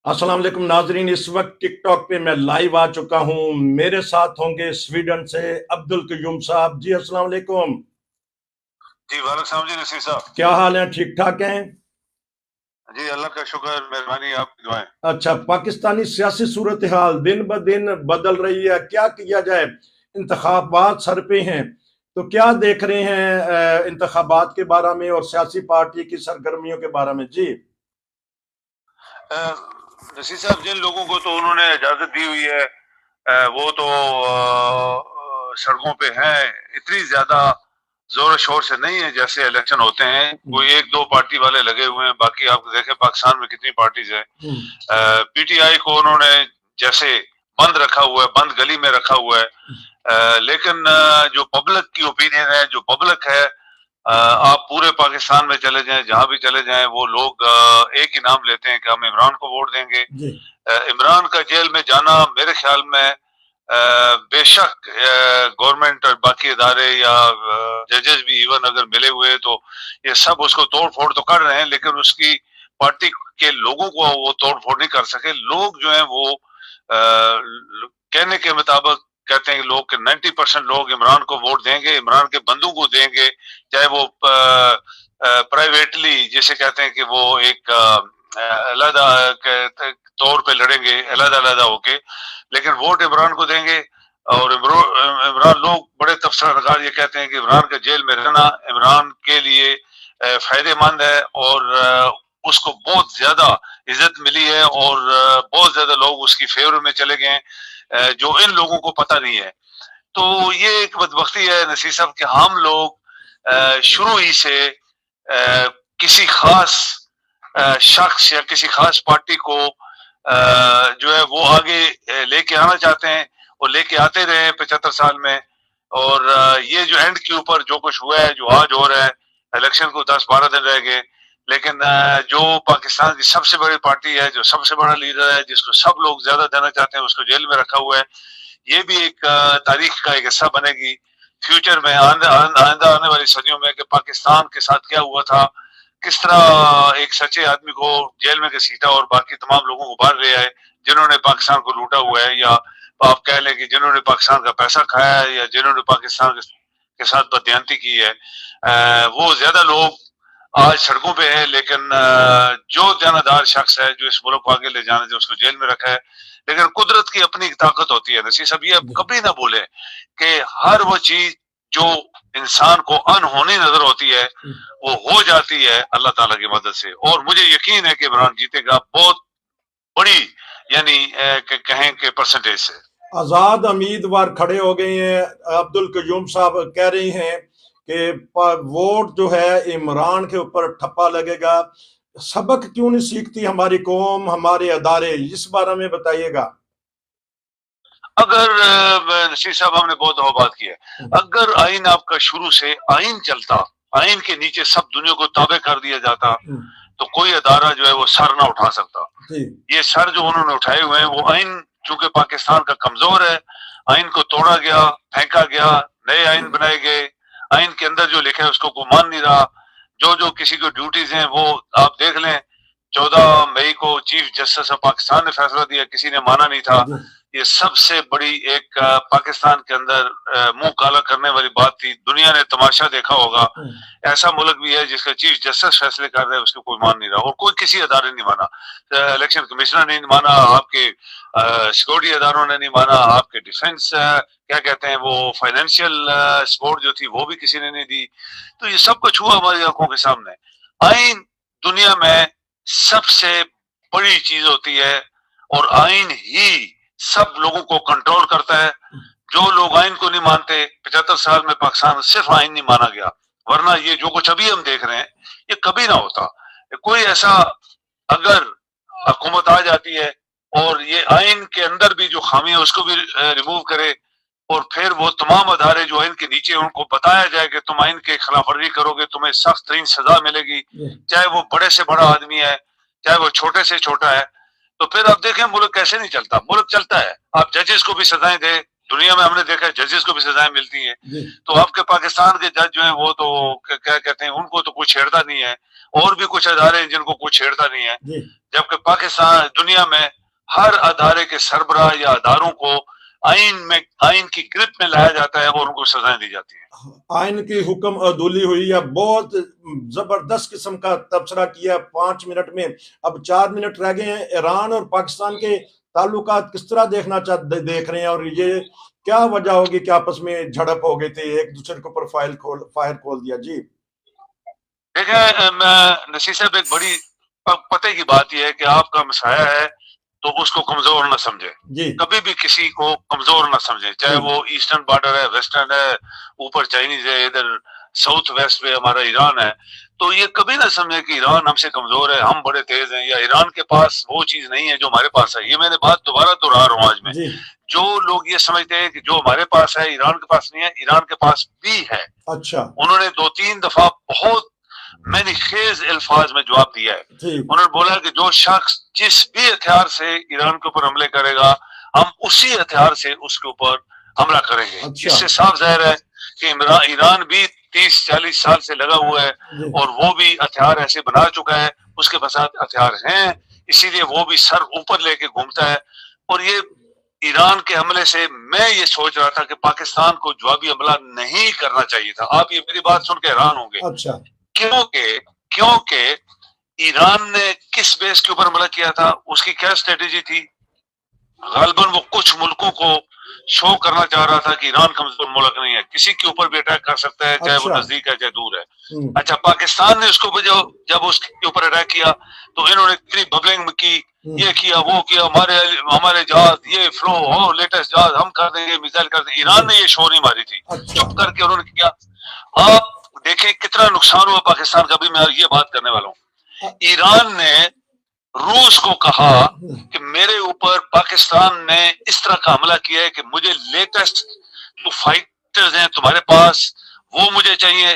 अस्सलाम वालेकुम नाजरीन, इस वक्त टिक टॉक पे मैं लाइव आ चुका हूँ। मेरे साथ होंगे स्वीडन से अब्दुल कयूम साहब। जी अस्सलाम वालेकुम। जी वालेकुम जी नसीर साहब। क्या हाल है? ठीक ठाक हैं? जी अल्लाह का शुक्र, मेहरबानी, आपकी दुआएं। अच्छा, पाकिस्तानी सियासी सूरत हाल दिन ब दिन बदल रही है, क्या किया जाए? इंतखाबात सर पे हैं, तो क्या देख रहे हैं इंतखाबात के बारे में और सियासी पार्टी की सरगर्मियों के बारे में? जी नसीर साहब, जिन लोगों को तो उन्होंने इजाजत दी हुई है वो तो सड़कों पे हैं। इतनी ज्यादा जोर शोर से नहीं है जैसे इलेक्शन होते हैं, कोई एक दो पार्टी वाले लगे हुए हैं, बाकी आप देखें पाकिस्तान में कितनी पार्टीज हैं। पीटीआई को उन्होंने जैसे बंद रखा हुआ है, बंद गली में रखा हुआ है। लेकिन जो पब्लिक की ओपिनियन है, जो पब्लिक है, आप पूरे पाकिस्तान में चले जाएं, जहां भी चले जाएं, वो लोग एक ही नाम लेते हैं कि हम इमरान को वोट देंगे। इमरान का जेल में जाना मेरे ख्याल में बेशक गवर्नमेंट और बाकी इदारे या जजेस भी इवन अगर मिले हुए तो ये सब उसको तोड़ फोड़ तो कर रहे हैं, लेकिन उसकी पार्टी के लोगों को वो तोड़ फोड़ नहीं कर सके। लोग जो है वो कहने के मुताबिक कहते हैं कि लोग 90% लोग इमरान को वोट देंगे, इमरान के बंदों को देंगे, चाहे वो प्राइवेटली जिसे कहते हैं कि वो एक अलग तौर पे लड़ेंगे, अलग अलग होके, लेकिन वोट इमरान को देंगे। और इमरान लोग बड़े तबसरा नगार ये कहते हैं कि इमरान के जेल में रहना इमरान के लिए फायदेमंद है और उसको बहुत ज्यादा इज्जत मिली है और बहुत ज्यादा लोग उसकी फेवर में चले गए हैं, जो इन लोगों को पता नहीं है। तो ये एक बदबख्ती है नसीर साहब कि हम लोग शुरू ही से किसी खास शख्स या किसी खास पार्टी को जो है वो आगे लेके आना चाहते हैं और लेके आते रहे 75 साल में। और ये जो एंड के ऊपर जो कुछ हुआ है, जो आज हो रहा है, इलेक्शन को 10-12 दिन रह गए, लेकिन जो पाकिस्तान की सबसे बड़ी पार्टी है, जो सबसे बड़ा लीडर है, जिसको सब लोग ज्यादा देना चाहते हैं, उसको जेल में रखा हुआ है। ये भी एक तारीख का एक हिस्सा बनेगी फ्यूचर में, आइंदा आने वाली सदियों में, कि पाकिस्तान के साथ क्या हुआ था, किस तरह एक सच्चे आदमी को जेल में घसीटा और बाकी तमाम लोगों को बाहर ले आए जिन्होंने पाकिस्तान को लूटा हुआ है, या आप कह लें कि जिन्होंने पाकिस्तान का पैसा खाया है या जिन्होंने पाकिस्तान के साथ बदयांती की है। वो ज्यादा लोग आज सड़कों पे है, लेकिन जो जानदार शख्स है जो इस मुल्क को आगे ले जाने से उसको जेल में रखा है। लेकिन कुदरत की अपनी ताकत होती है नसीर साहब, ये कभी ना भूले कि हर वो चीज जो इंसान को अनहोनी नजर होती है वो हो जाती है अल्लाह ताला की मदद से। और मुझे यकीन है कि इमरान जीतेगा बहुत बड़ी, यानी कहें कि परसेंटेज से। आजाद उम्मीदवार खड़े हो गए हैं। अब्दुल कयूम साहब कह रही हैं कि वोट जो है इमरान के ऊपर ठप्पा लगेगा। सबक क्यों नहीं सीखती हमारी कौम, हमारे अदारे? इस बारे में बताइएगा। अगर नसीर साहब, हमने बहुत दफा बात की है, अगर आइन आपका शुरू से आइन चलता, आइन के नीचे सब दुनिया को ताबे कर दिया जाता, तो कोई अदारा जो है वो सर ना उठा सकता। ये सर जो उन्होंने उठाए हुए हैं वो आइन चूंकि पाकिस्तान का कमजोर है, आइन को तोड़ा गया, फेंका गया, नए आइन बनाए गए, आइन के अंदर जो लिखा है उसको कोई मान नहीं रहा। जो जो किसी को ड्यूटीज हैं वो आप देख लें, 14 मई को चीफ जस्टिस ऑफ पाकिस्तान ने फैसला दिया, किसी ने माना नहीं था। ये सबसे बड़ी एक पाकिस्तान के अंदर मुंह काला करने वाली बात थी। दुनिया ने तमाशा देखा होगा, ऐसा मुल्क भी है जिसका चीफ जस्टिस फैसले कर रहे हैं, उसको कोई मान नहीं रहा और कोई किसी अदारे ने नहीं माना। इलेक्शन कमिश्नर ने नहीं माना, आपके सिक्योरिटी अदारों ने नहीं माना, आपके डिफेंस क्या कहते हैं वो फाइनेंशियल सपोर्ट जो थी वो भी किसी ने नहीं दी। तो ये सब कुछ हुआ हमारी आंखों के सामने। आइन दुनिया में सबसे बड़ी चीज होती है और आइन ही सब लोगों को कंट्रोल करता है। जो लोग आइन को नहीं मानते, 75 साल में पाकिस्तान सिर्फ आइन नहीं माना गया, वरना ये जो कुछ अभी हम देख रहे हैं ये कभी ना होता। कोई ऐसा अगर हुकूमत आ जाती है और ये आइन के अंदर भी जो खामी है उसको भी रिमूव करे और फिर वो तमाम अदारे जो आइन के नीचे उनको बताया जाए कि तुम आइन के खिलाफ वर्जी करोगे तुम्हें सख्त तरीन सजा मिलेगी, चाहे वो बड़े से बड़ा आदमी है, चाहे वो छोटे से छोटा है, तो फिर आप देखें मुल्क कैसे नहीं चलता। मुल्क चलता है, आप जजेस को भी सजाएं दे, دنیا میں ہم نے دیکھا ہے ججز کو بھی سزائیں ملتی ہیں. جی تو آپ کے پاکستان کے جج جو ہیں وہ تو کیا کہتے ہیں ان کو تو کوئی چھیڑتا نہیں ہے, اور بھی کچھ ادارے ہیں جن کو کوئی چھیڑتا نہیں ہے, جی جبکہ پاکستان دنیا میں ہر ادارے کے سربراہ یا اداروں کو آئین کی گرپ میں لایا جاتا ہے اور ان کو سزائیں دی جاتی ہیں. آئین کی حکم عدولی ہوئی ہے, بہت زبردست قسم کا تبصرہ کیا 5 منٹ میں. اب 4 منٹ رہ گئے ہیں. ایران اور پاکستان کے تعلقات کس طرح دیکھ رہے ہیں, اور یہ کیا وجہ ہوگی کہ آپس میں جھڑپ ہو گئی تھی, ایک دوسرے کے اوپر فائر کھول دیا؟ جی دیکھیں نصیر صاحب, ایک بڑی پتے کی بات یہ ہے کہ آپ کا مسایہ ہے تو اس کو کمزور نہ سمجھے, جی کبھی بھی کسی کو کمزور نہ سمجھے, چاہے وہ ایسٹرن بارڈر ہے, ویسٹرن ہے, اوپر چائنیز ہے, ادھر ساؤتھ ویسٹ میں ہمارا ایران ہے, تو یہ کبھی نہ سمجھے کہ ایران ہم سے کمزور ہے, ہم بڑے تیز ہیں, یا ایران کے پاس وہ چیز نہیں ہے جو ہمارے پاس ہے. یہ میں نے بات دوبارہ دہرا رہا ہوں آج میں. جی جو لوگ یہ سمجھتے ہیں کہ جو ہمارے پاس ہے ایران کے پاس نہیں ہے, ایران کے پاس بھی ہے. اچھا انہوں نے 2-3 دفعہ بہت میں نے خیز الفاظ میں جواب دیا ہے. جی انہوں نے بولا کہ جو شخص جس بھی ہتھیار سے ایران کے اوپر حملے کرے گا, ہم اسی ہتھیار سے اس کے اوپر حملہ کریں گے. اچھا اس سے صاف ظاہر ہے کہ ایران بھی 30-40 سال سے لگا ہوا ہے, جی اور وہ بھی ہتھیار ایسے بنا چکا ہے, اس کے پاس ہتھیار ہیں, اسی لیے وہ بھی سر اوپر لے کے گھومتا ہے. اور یہ ایران کے حملے سے میں یہ سوچ رہا تھا کہ پاکستان کو جوابی حملہ نہیں کرنا چاہیے تھا. آپ یہ میری بات سن کے حیران ہوں گے, اچھا کیونکہ ایران نے کس بیس کے اوپر حملہ کیا تھا, اس کی کیا اسٹریٹجی تھی؟ غالباً وہ کچھ ملکوں کو شو کرنا چاہ رہا تھا کہ ایران کمزور ملک نہیں ہے, کسی کے اوپر بھی اٹیک کر سکتا ہے, چاہے وہ اچھا نزدیک ہے چاہے دور ہے. ہم، اچھا, پاکستان نے اس کو جب اس کے اوپر اٹیک کیا تو انہوں نے اتنی ببلنگ کی, یہ کیا وہ کیا, ہمارے جہاز یہ فلو ہو, لیٹسٹ جہاز ہم کر دیں گے, میزائل کر دیں گے. ایران نے یہ شو نہیں ماری تھی, اچھا چپ کر کے انہوں نے کیا. آپ دیکھیں کتنا نقصان ہوا پاکستان کا. بھی میں یہ بات کرنے والا ہوں, ایران نے روس کو کہا کہ میرے اوپر پاکستان نے اس طرح کا حملہ کیا ہے کہ مجھے لیٹسٹ جو فائٹرز ہیں تمہارے پاس وہ مجھے چاہیے,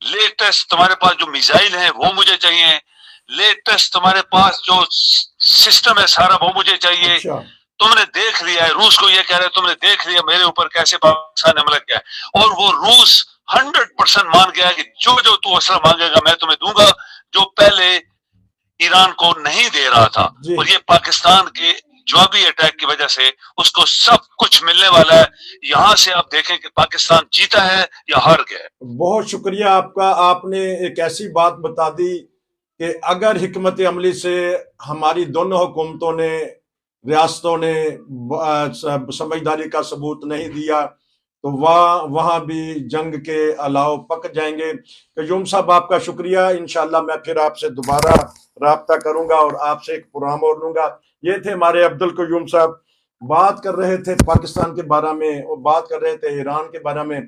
لیٹسٹ تمہارے پاس جو میزائل ہیں وہ مجھے چاہیے, لیٹسٹ تمہارے پاس جو سسٹم ہے سارا وہ مجھے چاہیے. اچھا تم نے دیکھ لیا ہے, روس کو یہ کہہ رہے تم نے دیکھ لیا میرے اوپر کیسے پاکستان نے حملہ کیا ہے, اور وہ روس 100% مان گیا کہ جو تو اسلحہ مانگے گا میں تمہیں دوں گا, جو پہلے ایران کو نہیں دے رہا تھا. جی اور یہ پاکستان کے جوابی اٹیک کی وجہ سے اس کو سب کچھ ملنے والا ہے. یہاں سے آپ دیکھیں کہ پاکستان جیتا ہے یا ہار گیا ہے. بہت شکریہ آپ کا. آپ نے ایک ایسی بات بتا دی کہ اگر حکمت عملی سے ہماری دونوں حکومتوں نے, ریاستوں نے سمجھداری کا ثبوت نہیں دیا تو وہاں بھی جنگ کے الاؤ پک جائیں گے. قیوم صاحب آپ کا شکریہ. انشاءاللہ میں پھر آپ سے دوبارہ رابطہ کروں گا اور آپ سے ایک پروگرام اور لوں گا. یہ تھے ہمارے عبدالقیوم صاحب, بات کر رہے تھے پاکستان کے بارے میں اور بات کر رہے تھے ایران کے بارے میں.